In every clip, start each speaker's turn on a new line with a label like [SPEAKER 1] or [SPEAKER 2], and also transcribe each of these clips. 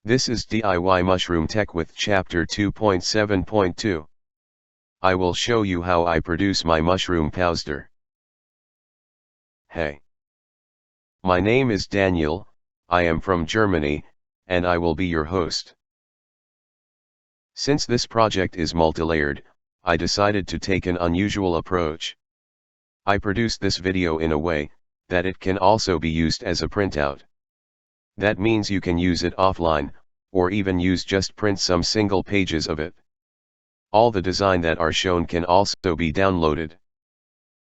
[SPEAKER 1] This is DIY-Mushroom-Tek with chapter 2.7.2. I will show you how I produce my mushroom powder. Hey. My name is Daniel, I am from Germany, and I will be your host. Since this project is multi-layered, I decided to take an unusual approach. I produced this video in a way that it can also be used as a printout. That means you can use it offline, or even use just print some single pages of it. All the design that are shown can also be downloaded.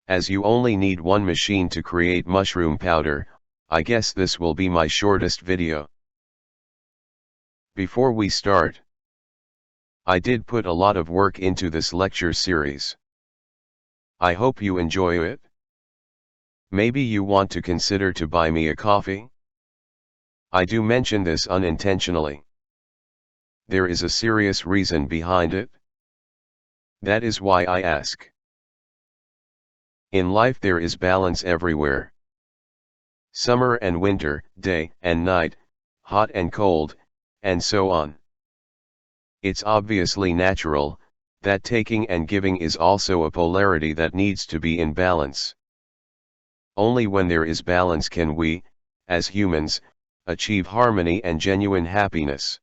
[SPEAKER 1] As you only need one machine to create mushroom powder, I guess this will be my shortest video. Before we start, I did put a lot of work into this lecture series. I hope you enjoy it. Maybe you want to consider to buy me a coffee? I do mention this unintentionally. There is a serious reason behind it. That is why I ask. In life there is balance everywhere. Summer and winter, day and night, hot and cold, and so on. It's obviously natural that taking and giving is also a polarity that needs to be in balance. Only when there is balance can we, as humans, achieve harmony and genuine happiness.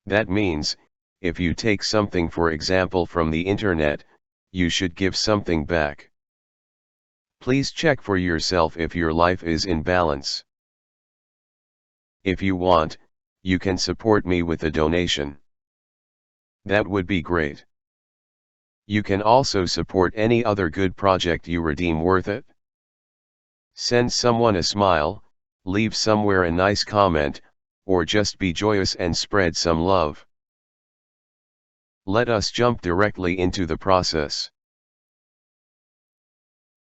[SPEAKER 1] That means, if you take something for example from the internet, you should give something back. Please check for yourself if your life is in balance. If you want, you can support me with a donation. That would be great. You can also support any other good project you deem worth it. Send someone a smile, leave somewhere a nice comment, or just be joyous and spread some love. Let us jump directly into the process.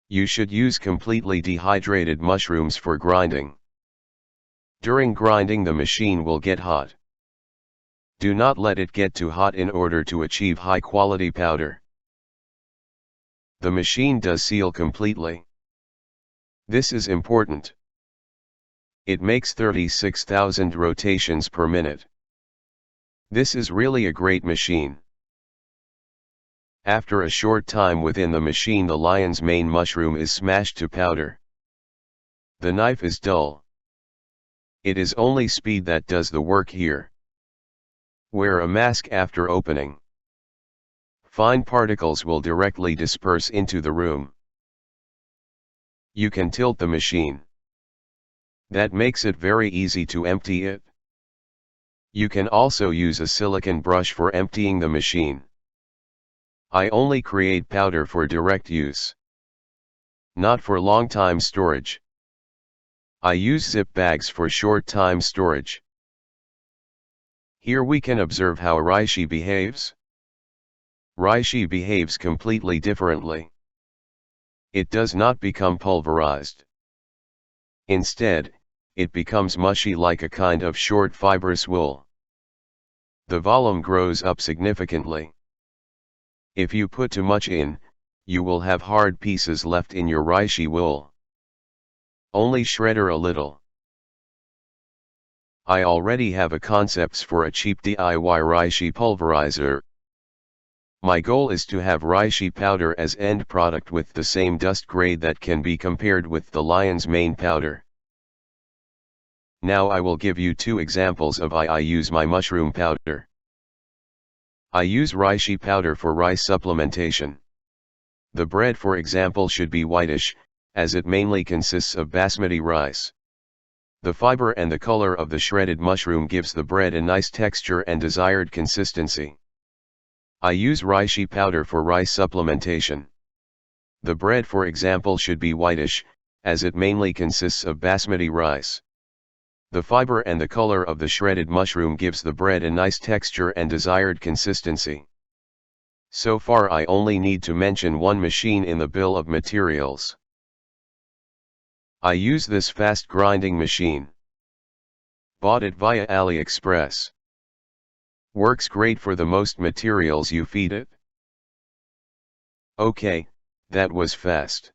[SPEAKER 1] You should use completely dehydrated mushrooms for grinding. During grinding the machine will get hot. Do not let it get too hot in order to achieve high quality powder. The machine does seal completely. This is important. It makes 36,000 rotations per minute. This is really a great machine. After a short time within the machine the lion's mane mushroom is smashed to powder. The knife is dull. It is only speed that does the work here. Wear a mask after opening. Fine particles will directly disperse into the room. You can tilt the machine. That makes it very easy to empty it. You can also use a silicone brush for emptying the machine. I only create powder for direct use, not for long time storage. I use zip bags for short time storage. Here we can observe how reishi behaves. Reishi behaves completely differently. It does not become pulverized. Instead, it becomes mushy like a kind of short fibrous wool. The volume grows up significantly. If you put too much in, you will have hard pieces left in your reishi wool. Only shredder a little. I already have a concepts for a cheap DIY reishi pulverizer. My goal is to have reishi powder as end product with the same dust grade that can be compared with the lion's mane powder. Now I will give you two examples of how I use my mushroom powder. I use reishi powder for rice supplementation. The bread for example should be whitish, as it mainly consists of basmati rice. The fiber and the color of the shredded mushroom gives the bread a nice texture and desired consistency. I use reishi powder for rice supplementation. The bread for example should be whitish, as it mainly consists of basmati rice. The fiber and the color of the shredded mushroom gives the bread a nice texture and desired consistency. So far I only need to mention one machine in the bill of materials. I use this fast grinding machine. Bought it via AliExpress. Works great for the most materials you feed it. Okay, that was fast.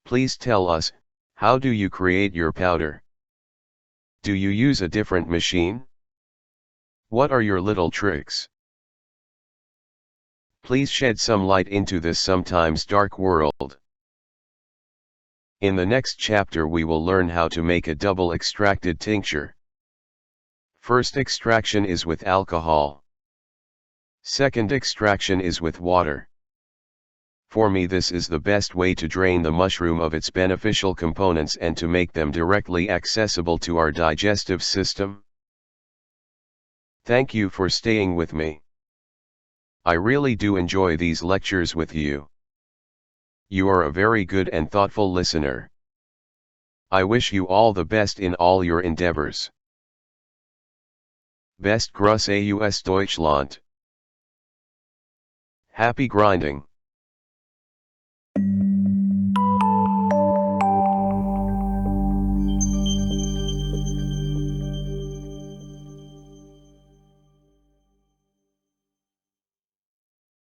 [SPEAKER 1] Please tell us, how do you create your powder? Do you use a different machine? What are your little tricks? Please shed some light into this sometimes dark world. In the next chapter we will learn how to make a double extracted tincture. First extraction is with alcohol. Second extraction is with water. For me, this is the best way to drain the mushroom of its beneficial components and to make them directly accessible to our digestive system. Thank you for staying with me. I really do enjoy these lectures with you. You are a very good and thoughtful listener. I wish you all the best in all your endeavors. Best Gruß aus Deutschland. Happy grinding.